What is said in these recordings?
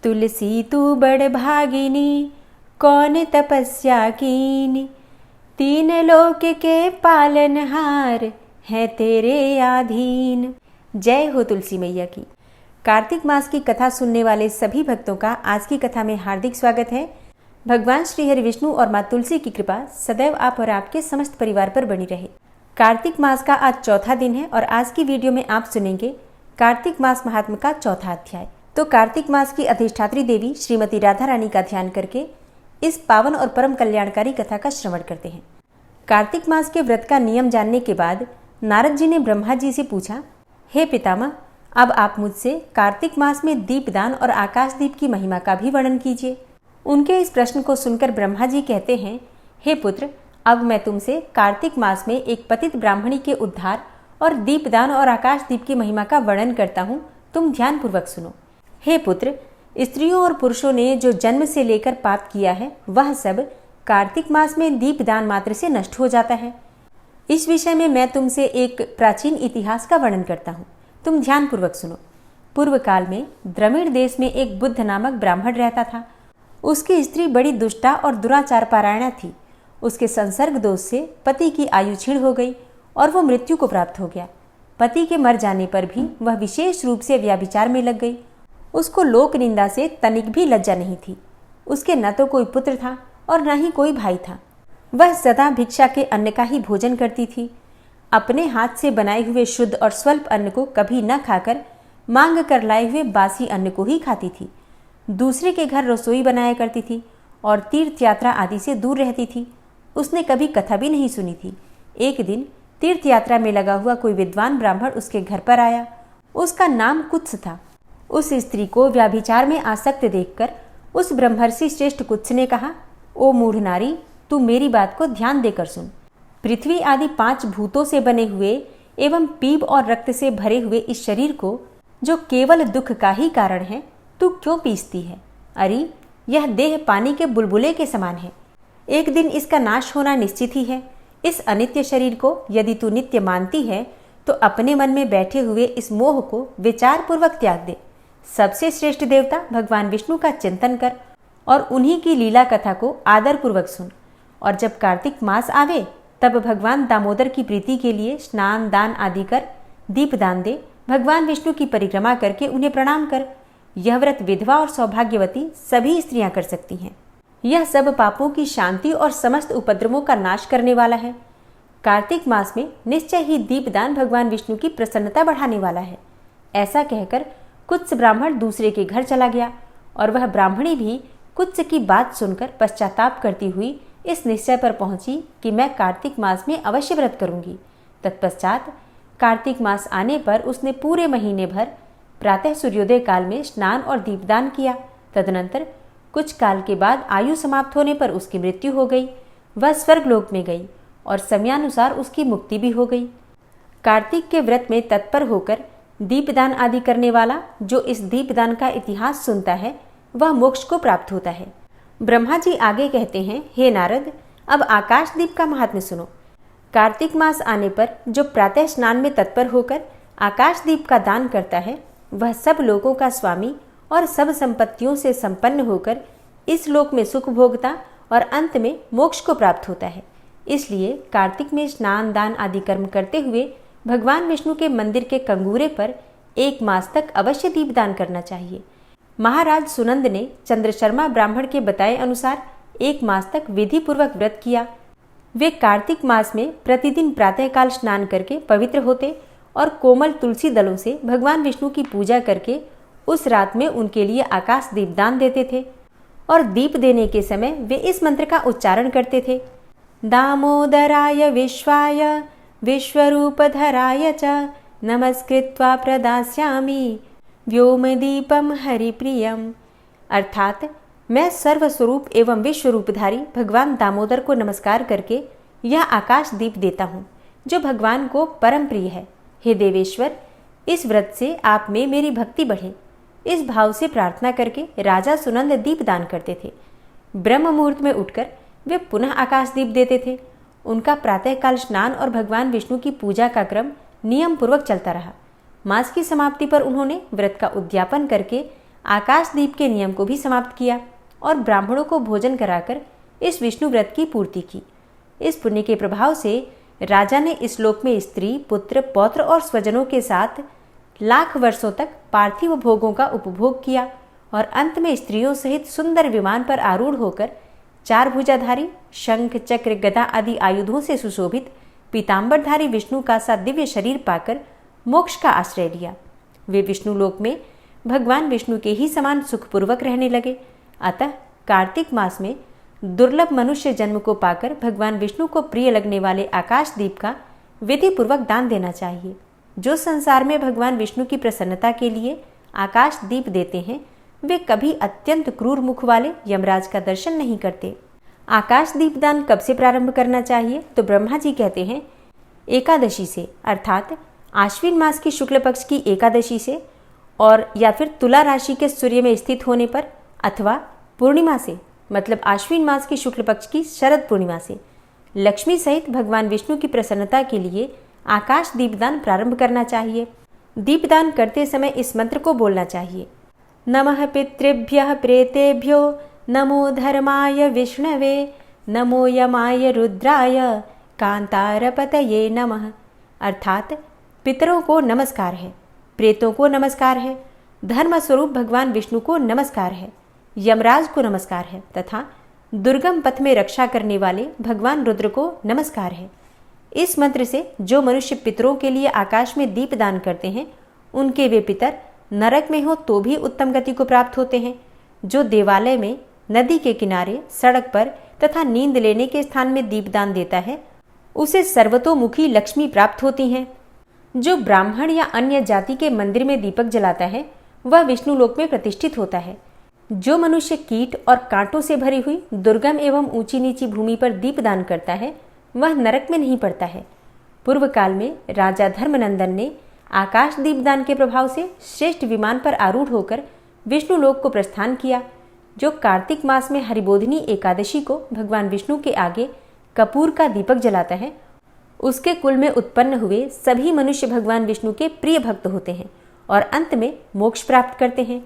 तुलसी तू बड़ भागिनी, कौन तपस्या कीनी। तीन लोक के पालनहार, है तेरे आधीन। जय हो तुलसी मैया की। कार्तिक मास की कथा सुनने वाले सभी भक्तों का आज की कथा में हार्दिक स्वागत है। भगवान श्री हरि विष्णु और माँ तुलसी की कृपा सदैव आप और आपके समस्त परिवार पर बनी रहे। कार्तिक मास का आज चौथा दिन है और आज की वीडियो में आप सुनेंगे कार्तिक मास महात्म्य का चौथा अध्याय। तो कार्तिक मास की अधिष्ठात्री देवी श्रीमती राधा रानी का ध्यान करके इस पावन और परम कल्याणकारी कथा का श्रवण करते हैं। कार्तिक मास के व्रत का नियम जानने के बाद नारद जी ने ब्रह्मा जी से पूछा, हे पितामह, अब आप मुझसे कार्तिक मास में दीपदान और आकाश दीप की महिमा का भी वर्णन कीजिए। उनके इस प्रश्न को सुनकर ब्रह्मा जी कहते हैं, हे पुत्र, अब मैं तुमसे कार्तिक मास में एक पतित ब्राह्मणी के उद्धार और दीपदान और आकाश दीप की महिमा का वर्णन करता हूँ, तुम ध्यान पूर्वक सुनो। हे पुत्र, स्त्रियों और पुरुषों ने जो जन्म से लेकर पाप किया है वह सब कार्तिक मास में दीपदान मात्र से नष्ट हो जाता है। इस विषय में मैं तुमसे एक प्राचीन इतिहास का वर्णन करता हूँ, तुम ध्यान पूर्वक सुनो। पूर्व काल में द्रविड़ देश में एक बुद्ध नामक ब्राह्मण रहता था। उसकी स्त्री बड़ी दुष्टा और दुराचार पारायणा थी। उसके संसर्ग दोष से पति की आयु क्षीण हो गई और वो मृत्यु को प्राप्त हो गया। पति के मर जाने पर भी वह विशेष रूप से व्यभिचार में लग गई। उसको लोक निंदा से तनिक भी लज्जा नहीं थी। उसके न तो कोई पुत्र था और न ही कोई भाई था। वह सदा भिक्षा के अन्न का ही भोजन करती थी। अपने हाथ से बनाए हुए शुद्ध और स्वल्प अन्न को कभी न खाकर मांग कर लाए हुए बासी अन्न को ही खाती थी। दूसरे के घर रसोई बनाया करती थी और तीर्थ यात्रा आदि से दूर रहती थी। उसने कभी कथा भी नहीं सुनी थी। एक दिन तीर्थ यात्रा में लगा हुआ कोई विद्वान ब्राह्मण उसके घर पर आया। उसका नाम कुत्स था। उस स्त्री को व्यभिचार में आसक्त देखकर उस ब्रह्मर्षि श्रेष्ठ कुत्स ने कहा, ओ मूढ़ नारी, तू मेरी बात को ध्यान देकर सुन। पृथ्वी आदि 5 भूतों से बने हुए एवं पीप और रक्त से भरे हुए इस शरीर को, जो केवल दुख का ही कारण है, तू क्यों पीसती है? अरे, यह देह पानी के बुलबुले के समान है। एक दिन इसका नाश होना निश्चित ही है। इस अनित्य शरीर को यदि तू नित्य मानती है तो अपने मन में बैठे हुए इस मोह को विचार पूर्वक त्याग दे। सबसे श्रेष्ठ देवता भगवान विष्णु का चिंतन कर और उन्हीं की लीला कथा को आदर पूर्वक सुन। और जब कार्तिक मास आवे तब भगवान दामोदर की प्रीति के लिए स्नान दान आदि कर दीपदान दे। भगवान विष्णु की परिक्रमा करके उन्हें प्रणाम कर। यह व्रत विधवा और सौभाग्यवती सभी स्त्रियां कर सकती हैं। यह सब पापों की शांति और समस्त उपद्रवों का नाश करने वाला है। कार्तिक मास में निश्चय ही दीपदान भगवान विष्णु की प्रसन्नता बढ़ाने वाला है। ऐसा कहकर कुत्स ब्राह्मण दूसरे के घर चला गया और वह ब्राह्मणी भी कुत्स की बात सुनकर पश्चाताप करती हुई इस निश्चय पर पहुंची कि मैं कार्तिक मास में अवश्य व्रत करूंगी। तत्पश्चात कार्तिक मास आने पर उसने पूरे महीने भर प्रातः सूर्योदय काल में स्नान और दीपदान किया। तदनंतर कुछ काल के बाद आयु समाप्त होने पर उसकी मृत्यु हो गई। वह स्वर्गलोक में गई और समयानुसार उसकी मुक्ति भी हो गई। कार्तिक के व्रत में तत्पर होकर दीपदान आदि करने वाला जो इस दीपदान का इतिहास सुनता है वह मोक्ष को प्राप्त होता है। ब्रह्मा जी आगे कहते हैं, हे नारद, अब आकाश दीप का महात्म्य सुनो। कार्तिक मास आने पर जो प्रातः स्नान में तत्पर होकर आकाश दीप का दान करता है वह सब लोगों का स्वामी और सब संपत्तियों से संपन्न होकर इस लोक में सुख भोगता और अंत में मोक्ष को प्राप्त होता है। इसलिए कार्तिक में स्नान दान आदि कर्म करते हुए भगवान विष्णु के मंदिर के कंगूरे पर 1 मास तक अवश्य दीपदान करना चाहिए। महाराज सुनंद ने चंद्रशर्मा ब्राह्मण के बताए अनुसार 1 मास तक विधि पूर्वक व्रत किया। वे कार्तिक मास में प्रतिदिन प्रातःकाल स्नान करके पवित्र होते और कोमल तुलसी दलों से भगवान विष्णु की पूजा करके उस रात में उनके लिए आकाश दीपदान देते थे। और दीप देने के समय वे इस मंत्र का उच्चारण करते थे, दामोदराय विश्वाय विश्वरूपधराय च नमस्कृत्वा प्रदास्यामि व्योमदीपम हरिप्रियम। अर्थात मैं सर्वस्वरूप एवं विश्वरूपधारी भगवान दामोदर को नमस्कार करके यह आकाश दीप देता हूँ जो भगवान को परम प्रिय है। हे देवेश्वर, इस व्रत से आप में मेरी भक्ति बढ़े, इस भाव से प्रार्थना करके राजा सुनंद दीप दान करते थे। ब्रह्म मुहूर्त में उठकर वे पुनः आकाश दीप देते थे। उनका प्रातःकाल स्नान और भगवान विष्णु की पूजा का क्रम नियम पूर्वक चलता रहा। मास की समाप्ति पर उन्होंने व्रत का उद्यापन करके आकाशदीप के नियम को भी समाप्त किया और ब्राह्मणों को भोजन कराकर इस विष्णु व्रत की पूर्ति की। इस पुण्य के प्रभाव से राजा ने इस लोक में स्त्री, पुत्र, पौत्र और स्वजनों के साथ लाख वर्षों तक पार्थिव भोगों का उपभोग किया और अंत में स्त्रियों सहित सुंदर विमान पर आरूढ़ होकर 4 भुजाधारी, शंख, चक्र, गदा आदि आयुधों से सुशोभित पीताम्बरधारी विष्णु का सा दिव्य शरीर पाकर मोक्ष का आश्रय लिया। वे विष्णु लोक में भगवान विष्णु के ही समान सुखपूर्वक रहने लगे। अतः कार्तिक मास में दुर्लभ मनुष्य जन्म को पाकर भगवान विष्णु को प्रिय लगने वाले आकाशदीप का विधि पूर्वक दान देना चाहिए। जो संसार में भगवान विष्णु की प्रसन्नता के लिए आकाशदीप देते हैं, वे कभी अत्यंत क्रूर मुख वाले यमराज का दर्शन नहीं करते। आकाशदीप दान कब से प्रारंभ करना चाहिए? तो ब्रह्मा जी कहते हैं एकादशी से, अर्थात आश्विन मास की शुक्ल पक्ष की एकादशी से, और या फिर तुला राशि के सूर्य में स्थित होने पर, अथवा पूर्णिमा से, मतलब आश्विन मास की शुक्ल पक्ष की शरद पूर्णिमा से लक्ष्मी सहित भगवान विष्णु की प्रसन्नता के लिए आकाश दीपदान प्रारंभ करना चाहिए। दीपदान करते समय इस मंत्र को बोलना चाहिए। नमः पितृभ्यः प्रेतेभ्यो, नमो धर्माय विष्णवे, नमो यमाय रुद्राय, कांतारपतये नमः। अर्थात पितरों को नमस्कार है, प्रेतों को नमस्कार है, धर्म स्वरूप भगवान विष्णु को नमस्कार है, यमराज को नमस्कार है तथा दुर्गम पथ में रक्षा करने वाले भगवान रुद्र को नमस्कार है। इस मंत्र से जो मनुष्य पितरों के लिए आकाश में दीप दान करते हैं, उनके वे पितर नरक में हो तो भी उत्तम गति को प्राप्त होते हैं। जो देवालय में, नदी के किनारे, सड़क पर तथा नींद लेने के स्थान में दीपदान देता है, उसे सर्वतोमुखी लक्ष्मी प्राप्त होती हैं। जो ब्राह्मण या अन्य जाति के मंदिर में दीपक जलाता है, वह विष्णु लोक में प्रतिष्ठित होता है। जो मनुष्य कीट और कांटों से भरी हुई दुर्गम एवं ऊंची नीची भूमि पर दीपदान करता है, वह नरक में नहीं पड़ता है। पूर्व काल में राजा धर्मनंदन ने आकाश दीपदान के प्रभाव से श्रेष्ठ विमान पर आरूढ़ होकर विष्णु लोक को प्रस्थान किया। जो कार्तिक मास में हरिबोधिनी एकादशी को भगवान विष्णु के आगे कपूर का दीपक जलाता है, उसके कुल में उत्पन्न हुए सभी मनुष्य भगवान विष्णु के प्रिय भक्त होते हैं और अंत में मोक्ष प्राप्त करते हैं।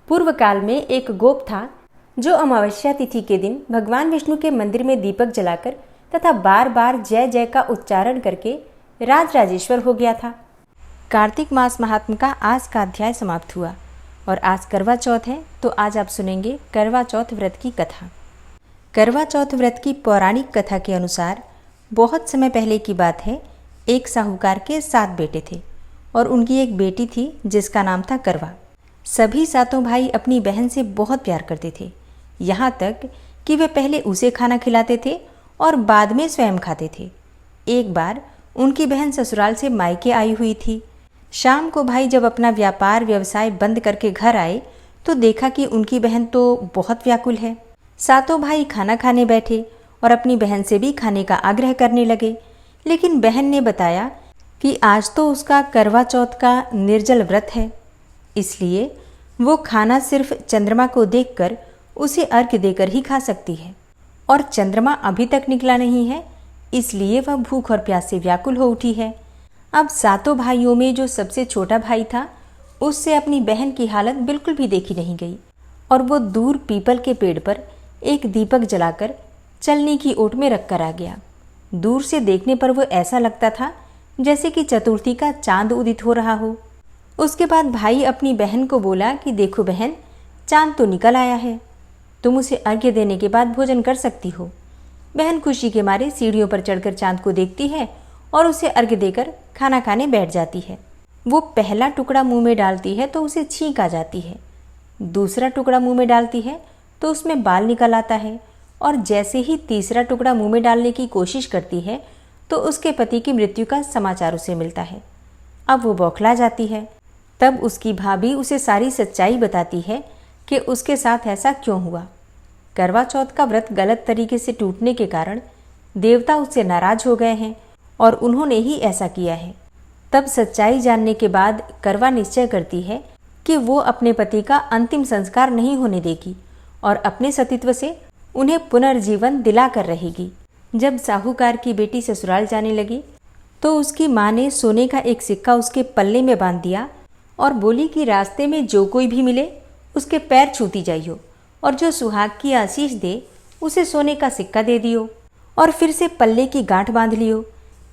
पूर्व काल में एक गोप था जो अमावस्या तिथि के दिन भगवान विष्णु के मंदिर में दीपक जलाकर तथा बार बार जय जय का उच्चारण करके राजराजेश्वर हो गया था। कार्तिक मास महात्म का आज का अध्याय समाप्त हुआ और आज करवा चौथ है, तो आज आप सुनेंगे करवा चौथ व्रत की कथा। करवा चौथ व्रत की पौराणिक कथा के अनुसार बहुत समय पहले की बात है। एक साहूकार के 7 बेटे थे और उनकी एक बेटी थी जिसका नाम था करवा। सभी 7 भाई अपनी बहन से बहुत प्यार करते थे, यहाँ तक कि वे पहले उसे खाना खिलाते थे और बाद में स्वयं खाते थे। एक बार उनकी बहन ससुराल से मायके आई हुई थी। शाम को भाई जब अपना व्यापार व्यवसाय बंद करके घर आए तो देखा कि उनकी बहन तो बहुत व्याकुल है। 7 भाई खाना खाने बैठे और अपनी बहन से भी खाने का आग्रह करने लगे, लेकिन बहन ने बताया कि आज तो उसका करवा चौथ का निर्जल व्रत है, इसलिए वो खाना सिर्फ चंद्रमा को देखकर उसे अर्घ्य देकर ही खा सकती है और चंद्रमा अभी तक निकला नहीं है, इसलिए वह भूख और प्यास से व्याकुल हो उठी है। अब 7 भाइयों में जो सबसे छोटा भाई था, उससे अपनी बहन की हालत बिल्कुल भी देखी नहीं गई और वो दूर पीपल के पेड़ पर एक दीपक जलाकर चलने की ओट में रखकर आ गया। दूर से देखने पर वो ऐसा लगता था जैसे कि चतुर्थी का चांद उदित हो रहा हो। उसके बाद भाई अपनी बहन को बोला कि देखो बहन, चांद तो निकल आया है, तुम उसे अर्घ्य देने के बाद भोजन कर सकती हो। बहन खुशी के मारे सीढ़ियों पर चढ़कर चांद को देखती है और उसे अर्घ्य देकर खाना खाने बैठ जाती है। वो पहला टुकड़ा मुंह में डालती है तो उसे छींक आ जाती है, दूसरा टुकड़ा मुंह में डालती है तो उसमें बाल निकल आता है और जैसे ही तीसरा टुकड़ा मुंह में डालने की कोशिश करती है तो उसके पति की मृत्यु का समाचार उसे मिलता है। अब वो बौखला जाती है। तब उसकी भाभी उसे सारी सच्चाई बताती है कि उसके साथ ऐसा क्यों हुआ। करवा चौथ का व्रत गलत तरीके से टूटने के कारण देवता उससे नाराज हो गए हैं और उन्होंने ही ऐसा किया है। तब सच्चाई जानने के बाद करवा निश्चय करती है कि वो अपने पति का अंतिम संस्कार नहीं होने देगी और अपने सतीत्व से उन्हें पुनर्जीवन दिला कर रहेगी। जब साहूकार की बेटी ससुराल जाने लगी तो उसकी माँ ने सोने का एक सिक्का उसके पल्ले में बांध दिया और बोली कि रास्ते में जो कोई भी मिले उसके पैर छूती जाइयो और जो सुहाग की आशीष दे उसे सोने का सिक्का दे दियो और फिर से पल्ले की गांठ बांध लियो।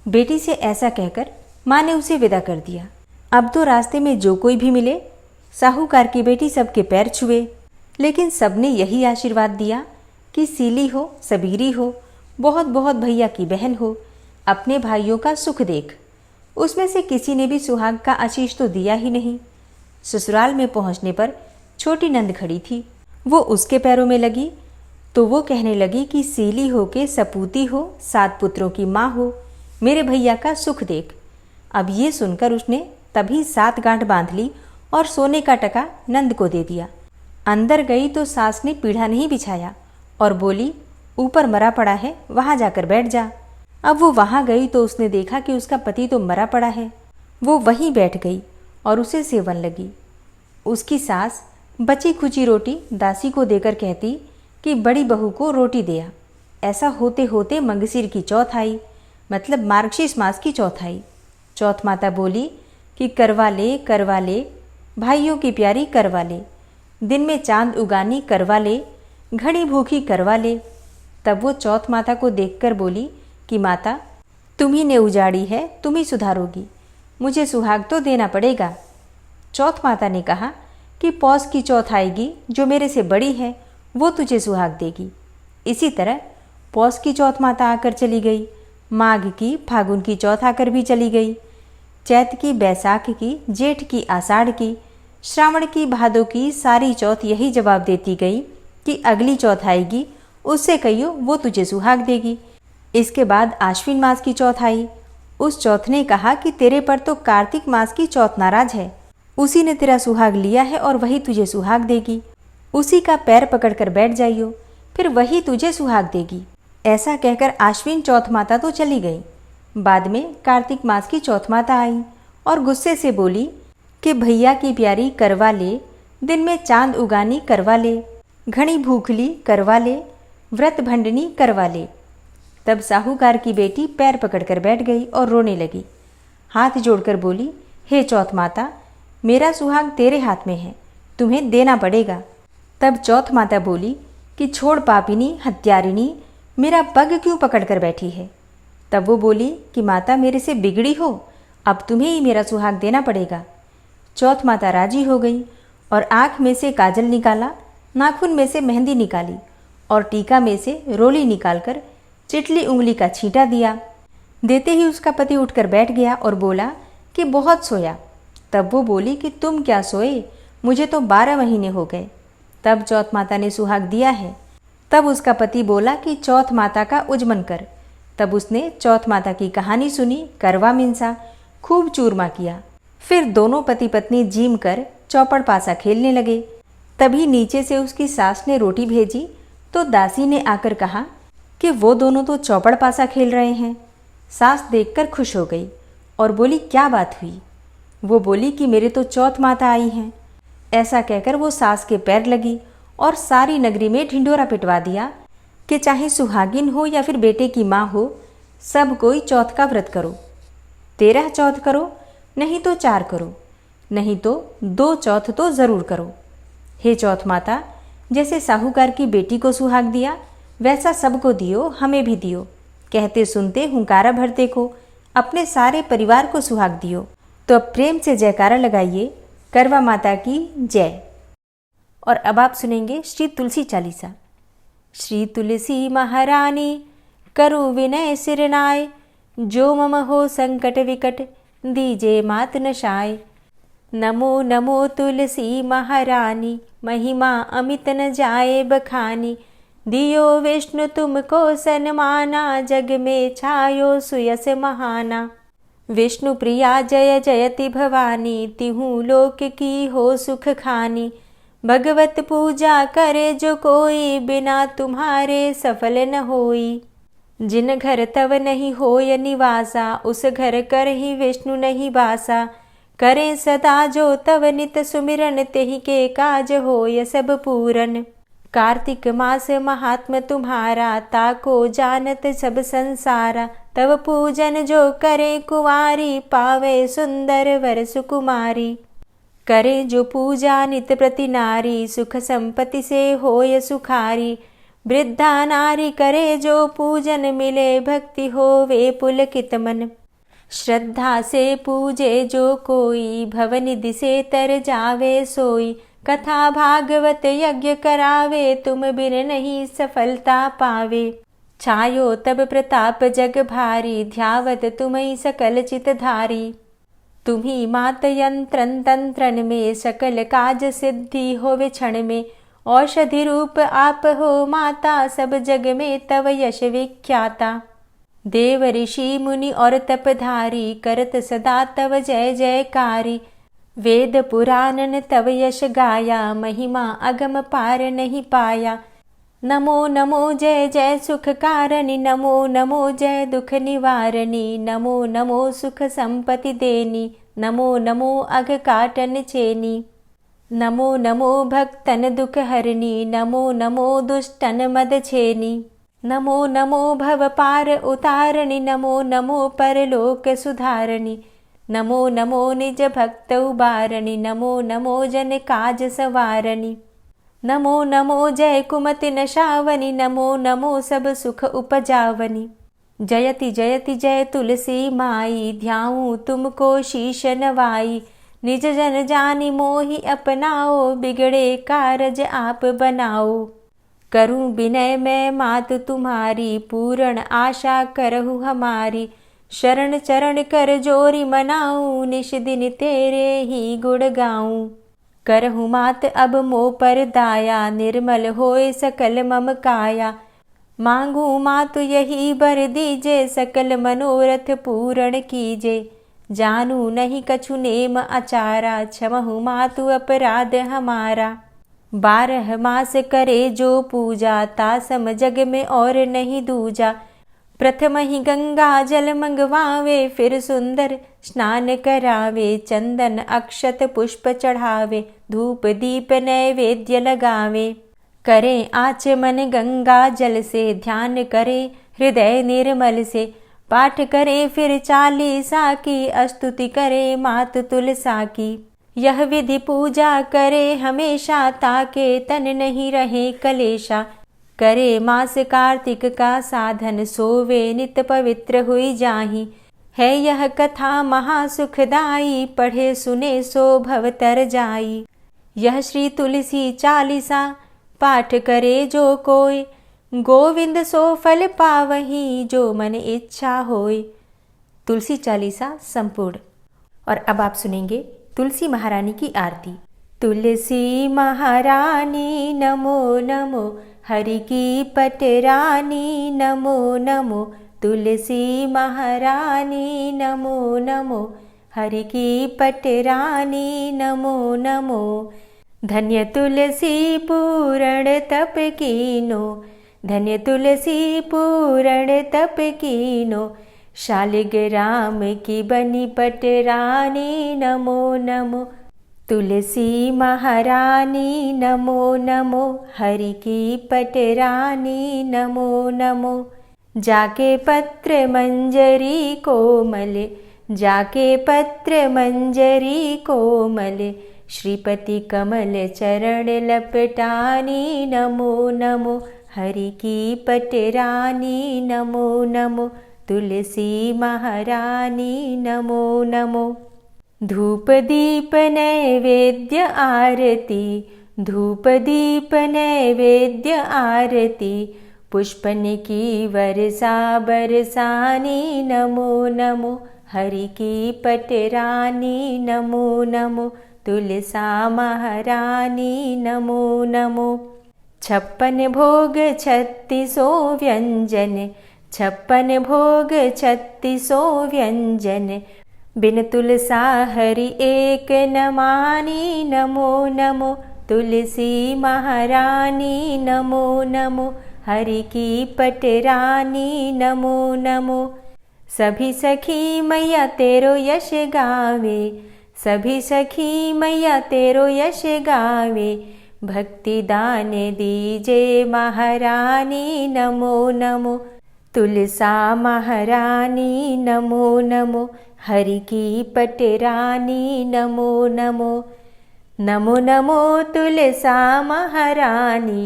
बेटी से ऐसा कहकर माँ ने उसे विदा कर दिया। अब तो रास्ते में जो कोई भी मिले साहूकार की बेटी सबके पैर छुए, लेकिन सबने यही आशीर्वाद दिया कि सीली हो, सबीरी हो, बहुत बहुत भैया की बहन हो, अपने भाइयों का सुख देख। उसमें से किसी ने भी सुहाग का आशीष तो दिया ही नहीं। ससुराल में पहुंचने पर छोटी नंद खड़ी थी, वो उसके पैरों में लगी तो वो कहने लगी कि सीली हो के सपूती हो, 7 पुत्रों की माँ हो, मेरे भैया का सुख देख। अब ये सुनकर उसने तभी 7 गांठ बांध ली और सोने का टका नंद को दे दिया। अंदर गई तो सास ने पीढ़ा नहीं बिछाया और बोली, ऊपर मरा पड़ा है, वहाँ जाकर बैठ जा। अब वो वहाँ गई तो उसने देखा कि उसका पति तो मरा पड़ा है। वो वहीं बैठ गई और उसे सेवन लगी। उसकी सास बची खुची रोटी दासी को देकर कहती कि बड़ी बहू को रोटी दिया। ऐसा होते होते मंगसिर की चौथ आई, मतलब मार्गशीर्ष मास की चौथ आई। चौथ माता बोली कि करवा ले भाइयों की प्यारी करवा ले, दिन में चांद उगानी करवा ले, घड़ी भूखी करवा ले। तब वो चौथ माता को देखकर बोली कि माता तुम्ही ने उजाड़ी है, तुम ही सुधारोगी, मुझे सुहाग तो देना पड़ेगा। चौथ माता ने कहा कि पौष की चौथ आएगी, जो मेरे से बड़ी है वो तुझे सुहाग देगी। इसी तरह पौष की चौथ माता आकर चली गई, माघ की फागुन की चौथ आकर भी चली गई, चैत की बैसाख की, जेठ की आषाढ़ की, श्रावण की भादों की सारी चौथ यही जवाब देती गई कि अगली चौथ आएगी, उससे कहियो वो तुझे सुहाग देगी। इसके बाद आश्विन मास की चौथ आई। उस चौथ ने कहा कि तेरे पर तो कार्तिक मास की चौथ नाराज है, उसी ने तेरा सुहाग लिया है और वही तुझे सुहाग देगी। उसी का पैर पकड़कर बैठ जाइयो, फिर वही तुझे सुहाग देगी। ऐसा कहकर आश्विन चौथ माता तो चली गई। बाद में कार्तिक मास की चौथ माता आई और गुस्से से बोली कि भैया की प्यारी करवा ले, दिन में चांद उगानी करवा ले, घड़ी भूखली करवा ले, व्रत भंडनी करवा ले। तब साहूकार की बेटी पैर पकड़कर बैठ गई और रोने लगी। हाथ जोड़कर बोली, हे चौथ माता, मेरा सुहाग तेरे हाथ में है, तुम्हें देना पड़ेगा। तब चौथ माता बोली कि छोड़ पापिनी हत्यारिनी, मेरा पग क्यों पकड़कर बैठी है। तब वो बोली कि माता मेरे से बिगड़ी हो, अब तुम्हें ही मेरा सुहाग देना पड़ेगा। चौथ माता राजी हो गई और आँख में से काजल निकाला, नाखून में से मेहंदी निकाली और टीका में से रोली निकालकर चिटली उंगली का छींटा दिया। देते ही उसका पति उठकर बैठ गया और बोला कि बहुत सोया। तब वो बोली कि तुम क्या सोए, मुझे तो 12 महीने हो गए। तब चौथ माता ने सुहाग दिया है। तब उसका पति बोला कि चौथ माता का उजमन कर। तब उसने चौथ माता की कहानी सुनी, करवा मिंसा, खूब चूरमा किया। फिर दोनों पति पत्नी जीम कर चौपड़ पासा खेलने लगे। तभी नीचे से उसकी सास ने रोटी भेजी तो दासी ने आकर कहा कि वो दोनों तो चौपड़ पासा खेल रहे हैं। सास देखकर खुश हो गई और बोली, क्या बात हुई। वो बोली कि मेरे तो चौथ माता आई हैं। ऐसा कहकर वो सास के पैर लगी और सारी नगरी में ढिंढोरा पिटवा दिया कि चाहे सुहागिन हो या फिर बेटे की माँ हो, सब कोई चौथ का व्रत करो। 13 चौथ करो, नहीं तो 4 करो, नहीं तो 2 चौथ तो ज़रूर करो। हे चौथ माता, जैसे साहूकार की बेटी को सुहाग दिया वैसा सबको दियो, हमें भी दियो। कहते सुनते हुंकारा भरते को, अपने सारे परिवार को सुहाग दियो। तो अब प्रेम से जयकारा लगाइए, करवा माता की जय। और अब आप सुनेंगे श्री तुलसी चालीसा। श्री तुलसी महारानी करु विनय सिरनाय, जो मम हो संकट विकट दीजे मात नशाय। नमो नमो तुलसी महारानी, महिमा अमित न जाए बखानी। दियो विष्णु तुमको सन्माना, जग में छायो सुयस महाना। विष्णु प्रिया जय जयति भवानी, तिहु लोक की हो सुख खानी। भगवत पूजा करे जो कोई, बिना तुम्हारे सफल न होई। जिन घर तव नहीं होय निवासा, उस घर कर ही विष्णु नहीं बासा। करें सदा जो तव नित सुमिरन, तेहि के काज होय सब पूरन। कार्तिक मास महात्म तुम्हारा, ताको जानत सब संसारा। तव पूजन जो करे कुंवारी, पावे सुंदर वर सुकुमारी। करे जो पूजा नित प्रति नारी, सुख संपत्ति से होय सुखारी। वृद्धा नारी करे जो पूजन, मिले भक्ति होवे पुलकित मन। श्रद्धा से पूजे जो कोई, भवनिधि से तर जावे सोई। कथा भागवत यज्ञ करावे, तुम बिन नहीं सफलता पावे। छायो तब प्रताप जग भारी, ध्यावत तुम्हीं सकल चित धारी। तुम्ही मात यंत्रन तंत्रन में, सकल काज सिद्धि होवे क्षण में। औषधि रूप आप हो माता, सब जग में तव यश विख्याता। देव ऋषि मुनि और तपधारी, करत सदा तव जय जयकारी। वेद पुराणन तव यश गाया, महिमा अगम पार नहीं पाया। नमो नमो जय जय सुख कारणी, नमो नमो जय दुख निवारणी। नमो नमो सुख संपत्ति देनी, नमो नमो अघ काटन चेनी। नमो नमो भक्तन दुख हरणी, नमो नमो दुष्टन मद छेनी। नमो नमो भव पार उतारणी, नमो नमो परलोक सुधारणी। नमो नमो निज भक्त उबारणी, नमो नमो जन काज सवारणी। नमो नमो जय कुमति नशावनी, नमो नमो सब सुख उपजावनी। जयति जयति जय तुलसी माई, ध्याऊं तुमको शीश नवाई। निज जन जानि मोहि अपनाओ, बिगड़े कारज आप बनाओ। करूं विनय मैं मात तुम्हारी, पूर्ण आशा करहु हमारी। शरण चरण कर जोरी मनाऊं, निश दिन तेरे ही गुण गाऊं। करहु मात अब मो पर दाया, निर्मल होए सकल मम काया। मांगू मातु यही बर दीजे, सकल मनोरथ पूर्ण कीजे। जानू नहीं कछु नेम आचारा, क्षमहु मातु अपराध हमारा। 12 मास करे जो पूजा, तासम जग में और नहीं दूजा। प्रथम ही गंगा जल मंगवावे, फिर सुंदर स्नान करावे। चंदन अक्षत पुष्प चढ़ावे, धूप दीप नैवेद्य लगावे। करें आचमन गंगा जल से, ध्यान करे हृदय निर्मल से। पाठ करे फिर चालीसा की, स्तुति करे मात तुलसा की। यह विधि पूजा करे हमेशा, ताके तन नहीं रहे कलेशा। करे मास कार्तिक का साधन, सोवे नित पवित्र हुई जाहि। है यह कथा महासुखदाई, पढ़े सुने सो भवतर जाई। यह श्री तुलसी चालीसा, पाठ करे जो कोय। गोविंद सो फल पावही, जो मन इच्छा होय। तुलसी चालीसा संपूर्ण। और अब आप सुनेंगे तुलसी महारानी की आरती। तुलसी महारानी नमो नमो, हरि की पटरानी नमो नमो। तुलसी महारानी नमो नमो, हरि की पटरानी नमो नमो। धन्य तुलसी पूर्ण तप कीनो, धन्य तुलसी पूर्ण तप कीनो। शालिग्राम की बनी पटरानी नमो नमो। तुलसी महारानी नमो नमो, हरि की पटरानी नमो नमो। जाके पत्र मंजरी कोमल, जाके पत्र मंजरी कोमल। श्रीपति कमल चरण लपटानी नमो नमो, हरि की पटरानी नमो नमो। तुलसी महारानी नमो नमो। धूप दीप नैवेद्य आरती, धूप दीप नैवेद्य आरती। पुष्पन की वर्षा बरसानी नमो नमो, हरि की पटरानी नमो नमो। तुलसा महारानी नमो नमो। 56 भोग 36 व्यंजन, 56 भोग 36 व्यंजन। बिन तुलसा हरि एक न मानी नमो नमो। तुलसी महारानी नमो नमो, हरि की पटरानी नमो नमो। सभी सखी मैया तेरो यश गावे, सभी सखी मैया तेरो यश गावे। भक्ति दान दीजे महारानी नमो नमो। तुलसा महारानी नमो नमो, हरि की पटरानी नमो नमो। नमो नमो तुलसा महारानी,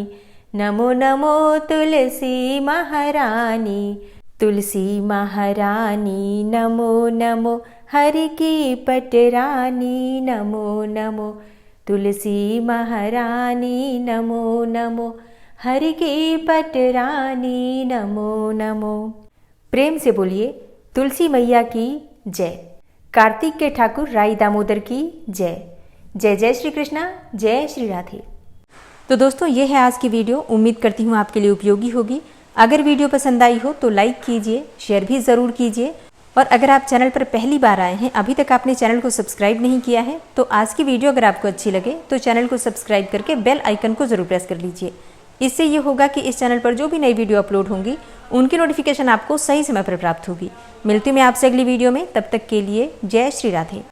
नमो नमो तुलसी महारानी, तुलसी महारानी नमो नमो, हरि की पटरानी नमो नमो, तुलसी महारानी नमो नमो, हरि की पटरानी नमो नमो। प्रेम से बोलिए तुलसी मैया की जय। कार्तिक के ठाकुर राई दामोदर की जय। जय जय श्री कृष्णा, जय श्री राधे। तो दोस्तों ये है आज की वीडियो। उम्मीद करती हूँ आपके लिए उपयोगी होगी। अगर वीडियो पसंद आई हो तो लाइक कीजिए, शेयर भी ज़रूर कीजिए। और अगर आप चैनल पर पहली बार आए हैं, अभी तक आपने चैनल को सब्सक्राइब नहीं किया है, तो आज की वीडियो अगर आपको अच्छी लगे तो चैनल को सब्सक्राइब करके बेल आइकन को ज़रूर प्रेस कर लीजिए। इससे ये होगा कि इस चैनल पर जो भी नई वीडियो अपलोड होंगी उनकी नोटिफिकेशन आपको सही समय पर प्राप्त होगी। मिलती हूँ मैं आपसे अगली वीडियो में, तब तक के लिए जय श्री राधे।